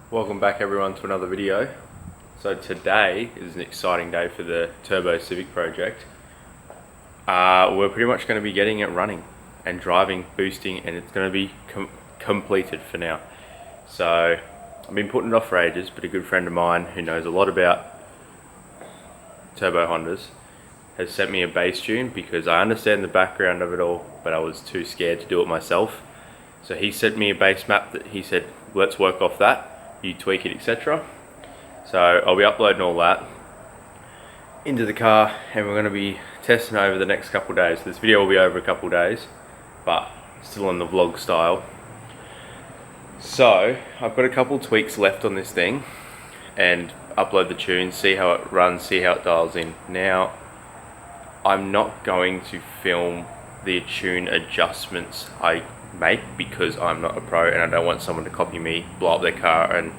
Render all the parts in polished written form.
Welcome back everyone to another video. So today is an exciting day for the Turbo CIVIC project. We're pretty much going to be getting it running and driving, boosting, and it's going to be completed for now. So I've been putting it off for ages, but a good friend of mine who knows a lot about turbo Hondas has sent me a bass tune because I understand the background of it all, but I was too scared to do it myself. So he sent me a bass map that he said, let's work off that, you tweak it, etc. So I'll be uploading all that into the car and we're going to be testing over the next couple of days. This video will be over a couple of days, but still in the vlog style. So I've got a couple tweaks left on this thing and upload the tune, see how it runs, see how it dials in. Now, I'm not going to film the tune adjustments I make because I'm not a pro and I don't want someone to copy me, blow up their car and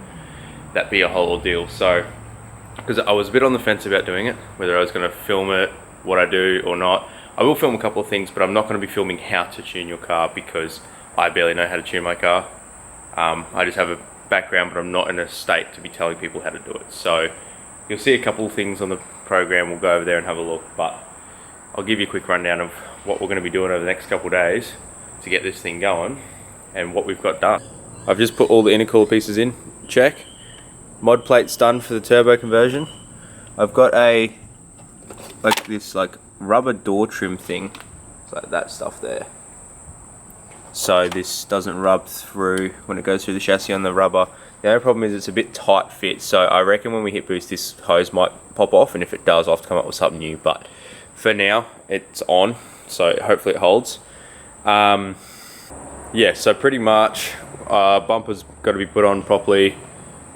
that be a whole ordeal. So, because I was a bit on the fence about doing it, whether I was going to film it, what I do or not. I will film a couple of things, but I'm not going to be filming how to tune your car because I barely know how to tune my car. I just have a background, but I'm not in a state to be telling people how to do it. So you'll see a couple of things on the program. We'll go over there and have a look, but I'll give you a quick rundown of what we're going to be doing over the next couple of days to get this thing going and what we've got done. I've just put all the intercooler pieces in, check. Mod plate's done for the turbo conversion. I've got a this rubber door trim thing. It's like that stuff there. So this doesn't rub through when it goes through the chassis on the rubber. The only problem is it's a bit tight fit, so I reckon when we hit boost this hose might pop off, and if it does I'll have to come up with something new, but for now it's on, so hopefully it holds. Yeah, so pretty much bumper's got to be put on properly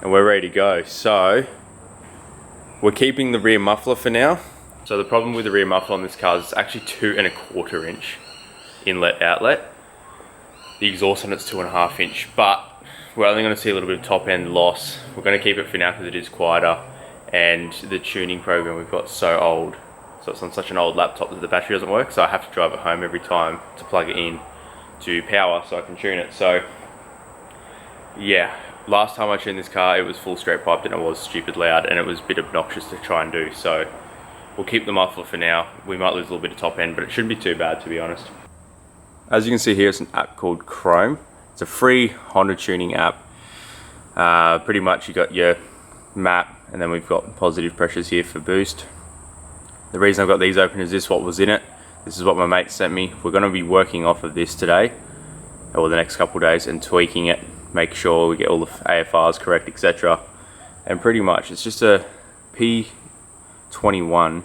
and we're ready to go. So we're keeping the rear muffler for now. So the problem with the rear muffler on this car is it's actually 2¼ inch inlet outlet. The exhaust on it's 2½ inch, but we're only going to see a little bit of top end loss. We're going to keep it for now because it is quieter, and the tuning program we've got so old, so it's on such an old laptop that the battery doesn't work, so I have to drive it home every time to plug it in to power so I can tune it. So yeah, last time I tuned this car it was full straight piped and it was stupid loud and it was a bit obnoxious to try and do, so we'll keep the muffler for now. We might lose a little bit of top end, but it shouldn't be too bad, to be honest. As you can see here, it's an app called Chrome. It's a free Honda tuning app. Pretty much you got your map and then we've got positive pressures here for boost. The reason I've got these open is this what was in it. This is what my mate sent me. We're going to be working off of this today or the next couple of days and tweaking it, make sure we get all the AFRs correct, etc. And pretty much it's just a P21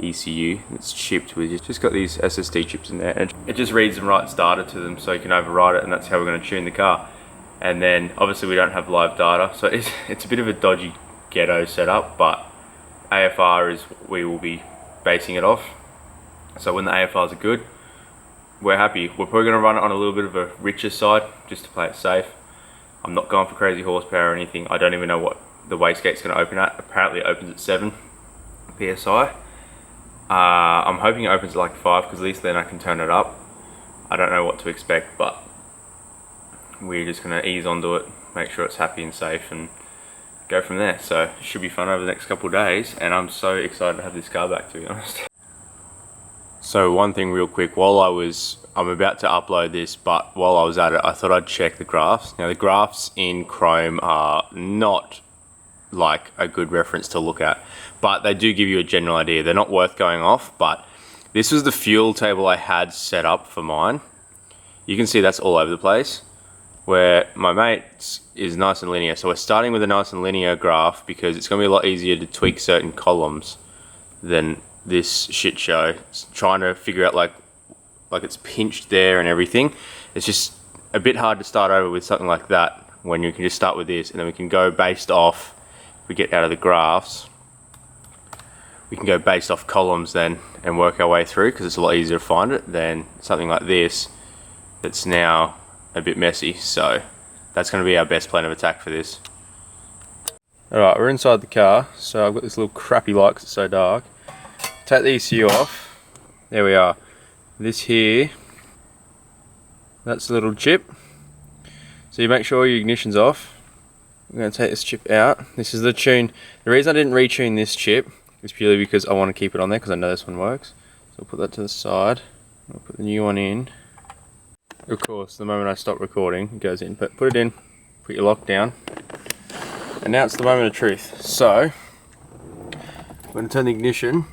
ECU that's chipped with, just got these SSD chips in there, and it just reads and writes data to them so you can override it, and that's how we're going to tune the car. And then obviously we don't have live data, so it's a bit of a dodgy ghetto setup, but AFR is what we will be basing it off. So when the AFRs are good, we're happy. We're probably going to run it on a little bit of a richer side just to play it safe. I'm not going for crazy horsepower or anything. I don't even know what the wastegate's going to open at. Apparently it opens at 7 PSI. I'm hoping it opens at like 5 because at least then I can turn it up. I don't know what to expect, but we're just going to ease onto it, make sure it's happy and safe, and go from there. So it should be fun over the next couple of days, and I'm so excited to have this car back, to be honest. So one thing real quick, I'm about to upload this, but while I was at it I thought I'd check the graphs. Now the graphs in Chrome are not like a good reference to look at, but they do give you a general idea. They're not worth going off, but this was the fuel table I had set up for mine. You can see that's all over the place, where my mate's is nice and linear. So we're starting with a nice and linear graph because it's going to be a lot easier to tweak certain columns than this shit show. It's trying to figure out like it's pinched there and everything. It's just a bit hard to start over with something like that when you can just start with this, and then we can go based off. If we get out of the graphs, we can go based off columns then and work our way through, because it's a lot easier to find it than something like this that's now a bit messy. So that's going to be our best plan of attack for this. Alright, we're inside the car, so I've got this little crappy light because it's so dark. Take the ECU off. There we are. This here, that's a little chip. So you make sure your ignition's off. I'm going to take this chip out. This is the tune. The reason I didn't retune this chip is purely because I want to keep it on there because I know this one works. So I'll put that to the side. I'll put the new one in. Of course, the moment I stop recording, it goes in. But put it in, put your lock down. And now it's the moment of truth. So, I'm going to turn the ignition.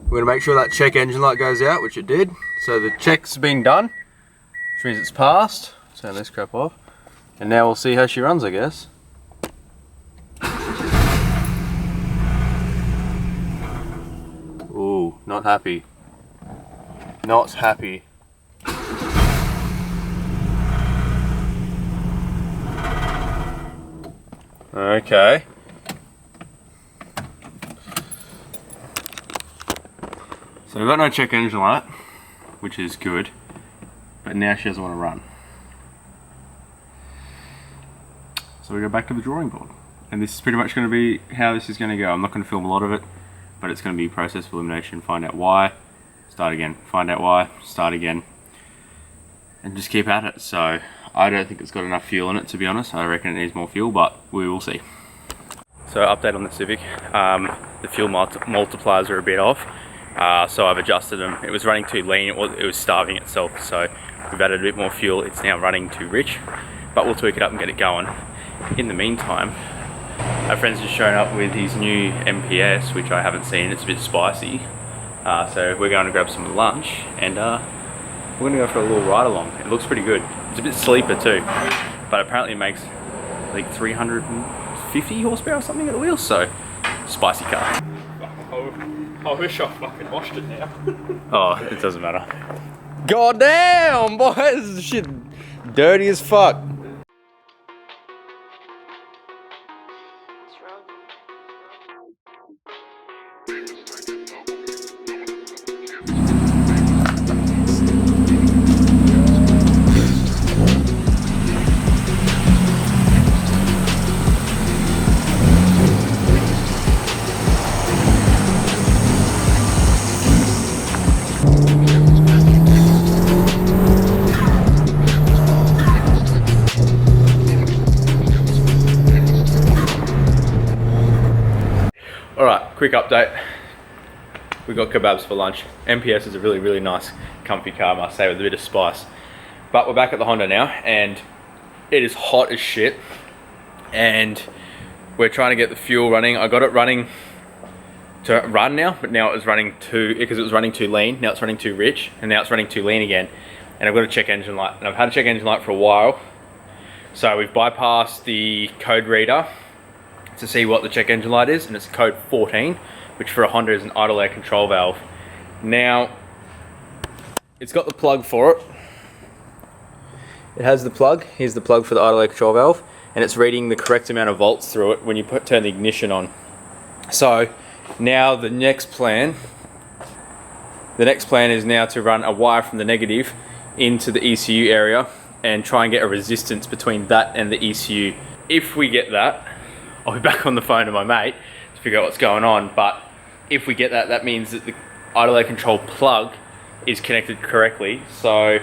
We're going to make sure that check engine light goes out, which it did. So the check's been done, which means it's passed. Turn this crap off. And now we'll see how she runs, I guess. Ooh, not happy. Not happy. Okay. So we've got no check engine light, which is good, but now she doesn't want to run. So we go back to the drawing board. And this is pretty much going to be how this is going to go. I'm not going to film a lot of it, but it's going to be process of elimination, find out why, start again, find out why, start again, and just keep at it. So I don't think it's got enough fuel in it, to be honest. I reckon it needs more fuel, but we will see. So update on the Civic. The fuel multipliers are a bit off. So I've adjusted them. It was running too lean, it was starving itself, so we've added a bit more fuel. It's now running too rich, but we'll tweak it up and get it going. In the meantime, our friend's just shown up with his new MPS, which I haven't seen. It's a bit spicy, so we're going to grab some lunch and we're going to go for a little ride along. It looks pretty good. It's a bit sleeper too, but apparently it makes like 350 horsepower or something at the wheels, so spicy car. I wish I fucking washed it now. Oh, it doesn't matter. God damn, boy, this is shit dirty as fuck. Alright, quick update. We got kebabs for lunch. MPS is a really, really nice, comfy car, I must say, with a bit of spice. But we're back at the Honda now, and it is hot as shit. And we're trying to get the fuel running. I got it running to run now, but now it was running because it was running too lean. Now it's running too rich, and now it's running too lean again. And I've got a check engine light, and I've had a check engine light for a while. So we've bypassed the code reader to see what the check engine light is, and it's code 14, which for a Honda is an idle air control valve. Now, it's got the plug for it. It has the plug. Here's the plug for the idle air control valve, and it's reading the correct amount of volts through it when you turn the ignition on. So now the next plan is now to run a wire from the negative into the ECU area and try and get a resistance between that and the ECU. If we get that, I'll be back on the phone to my mate to figure out what's going on, but if we get that, that means that the idle air control plug is connected correctly. So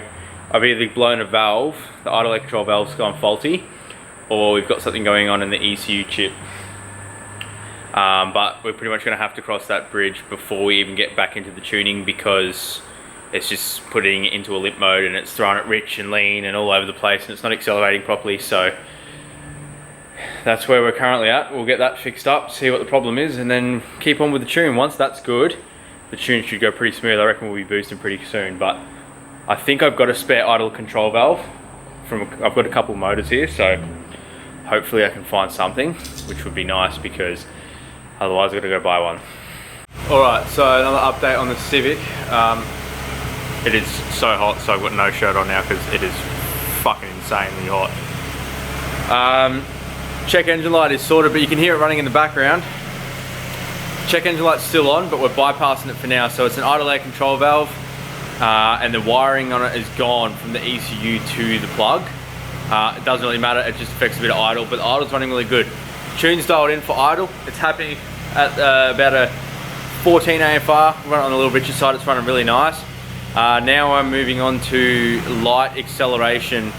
I've either blown a valve, the idle air control valve's gone faulty, or we've got something going on in the ECU chip. But we're pretty much going to have to cross that bridge before we even get back into the tuning, because it's just putting it into a limp mode and it's throwing it rich and lean and all over the place, and it's not accelerating properly. So that's where we're currently at. We'll get that fixed up, see what the problem is, and then keep on with the tune. Once that's good, the tune should go pretty smooth. I reckon we'll be boosting pretty soon, but I think I've got a spare idle control valve. I've got a couple motors here, so hopefully I can find something, which would be nice, because otherwise I've got to go buy one. Alright, so another update on the Civic. It is so hot, so I've got no shirt on now because it is fucking insanely hot. Check engine light is sorted, but you can hear it running in the background. Check engine light's still on, but we're bypassing it for now. So it's an idle air control valve, and the wiring on it is gone from the ECU to the plug. It doesn't really matter, it just affects a bit of idle, but the idle's running really good. Tune's dialed in for idle. It's happy at about a 14 AFR. Run it on the little richer side, it's running really nice. Now I'm moving on to light acceleration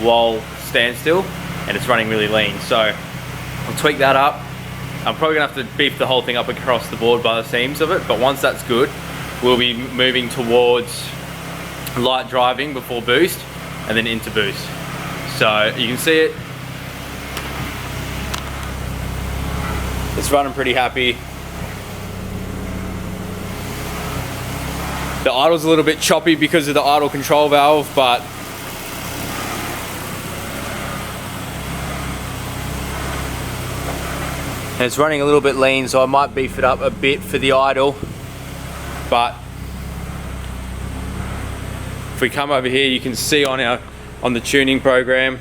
while standstill, and it's running really lean. So I'll tweak that up. I'm probably gonna have to beef the whole thing up across the board by the seams of it, but once that's good, we'll be moving towards light driving before boost, and then into boost. So you can see it. It's running pretty happy. The idle's a little bit choppy because of the idle control valve, but and it's running a little bit lean, so I might beef it up a bit for the idle. But if we come over here, you can see on the tuning program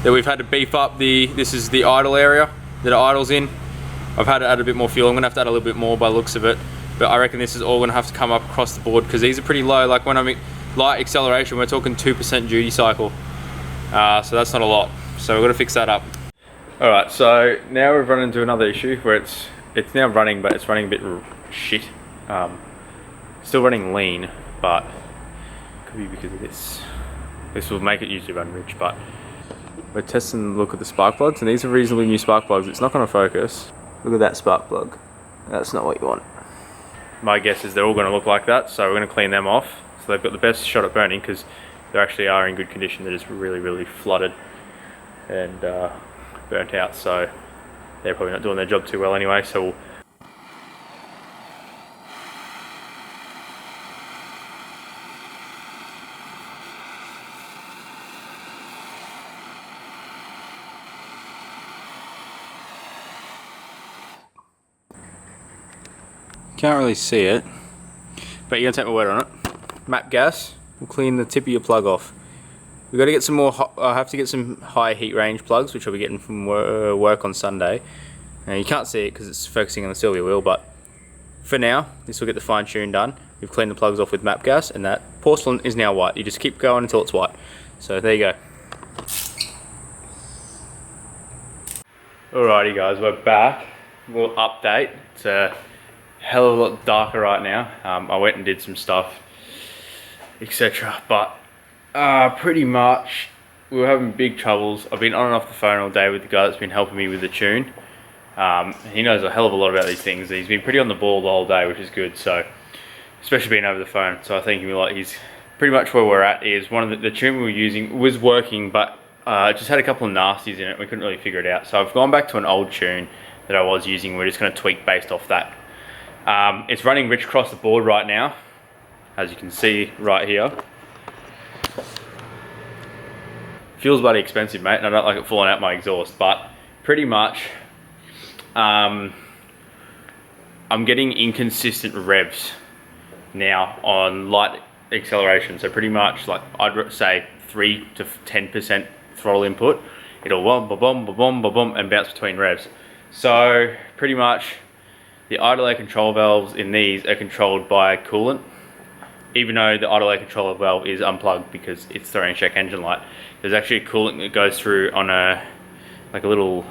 that we've had to beef up this is the idle area that it idles in. I've had to add a bit more fuel. I'm gonna have to add a little bit more by the looks of it, but I reckon this is all gonna have to come up across the board because these are pretty low. Like when I'm at light acceleration, we're talking 2% duty cycle. So that's not a lot. So we're gonna fix that up. All right, so now we've run into another issue where it's now running, but it's running a bit shit. Still running lean, but could be because of this. This will make it usually run rich, but we're testing the look at the spark plugs, and these are reasonably new spark plugs. It's not going to focus. Look at that spark plug. That's not what you want. My guess is they're all going to look like that, so we're going to clean them off. So they've got the best shot at burning because they actually are in good condition. They're just really, really flooded and burnt out, so they're probably not doing their job too well anyway. So can't really see it, but you're gonna take my word on it. Map gas will clean the tip of your plug off. We've got to get some more, I have to get some high heat range plugs, which I'll be getting from work on Sunday. Now you can't see it because it's focusing on the Sylvia wheel, but for now, this will get the fine tune done. We've cleaned the plugs off with map gas, and that porcelain is now white. You just keep going until it's white. So there you go. Alrighty guys, we're back. Little update. It's a hell of a lot darker right now. I went and did some stuff, etc. But pretty much we were having big troubles. I've been on and off the phone all day with the guy that's been helping me with the tune. He knows a hell of a lot about these things. He's been pretty on the ball the whole day, which is good. So, especially being over the phone. So I think he's pretty much where we're at. Is one of the tune we were using was working, but just had a couple of nasties in it. We couldn't really figure it out. So I've gone back to an old tune that I was using. We're just going to tweak based off that. It's running rich across the board right now, as you can see right here. Feels bloody expensive, mate, and I don't like it falling out my exhaust, but pretty much I'm getting inconsistent revs now on light acceleration. So pretty much, like, I'd say 3 to 10% throttle input. It'll boom, boom, boom, boom, boom, and bounce between revs. So pretty much the idle air control valves in these are controlled by coolant, even though the idle air control valve is unplugged because it's throwing check engine light. There's actually a coolant that goes through on a little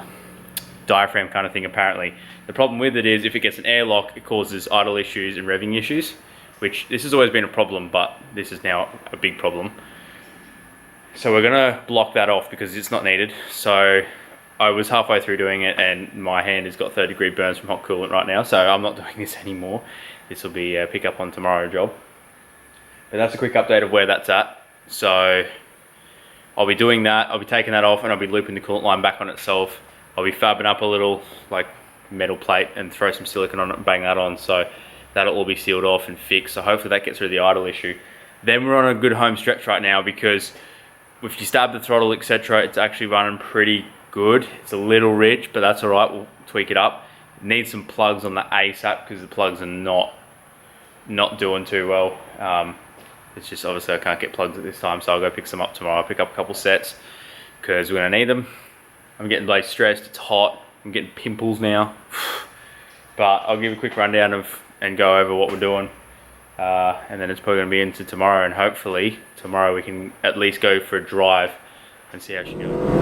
diaphragm kind of thing apparently. The problem with it is if it gets an airlock, it causes idle issues and revving issues, which this has always been a problem, but this is now a big problem. So we're gonna block that off because it's not needed. So I was halfway through doing it and my hand has got 3rd-degree burns from hot coolant right now, so I'm not doing this anymore. This will be a pick up on tomorrow job. But that's a quick update of where that's at. So I'll be doing that, I'll be taking that off, and I'll be looping the coolant line back on itself. I'll be fabbing up a little like metal plate and throw some silicone on it and bang that on, so that'll all be sealed off and fixed. So hopefully that gets rid of the idle issue. Then we're on a good home stretch right now because if you stab the throttle, etc., it's actually running pretty good. It's a little rich, but that's all right, we'll tweak it up. Need some plugs on the ASAP because the plugs are not doing too well. It's just obviously I can't get plugs at this time, so I'll go pick some up tomorrow. I'll pick up a couple sets because we're gonna need them. I'm getting like stressed, it's hot, I'm getting pimples now. But I'll give a quick rundown of and go over what we're doing. And then it's probably gonna be into tomorrow, and hopefully tomorrow we can at least go for a drive and see how she goes.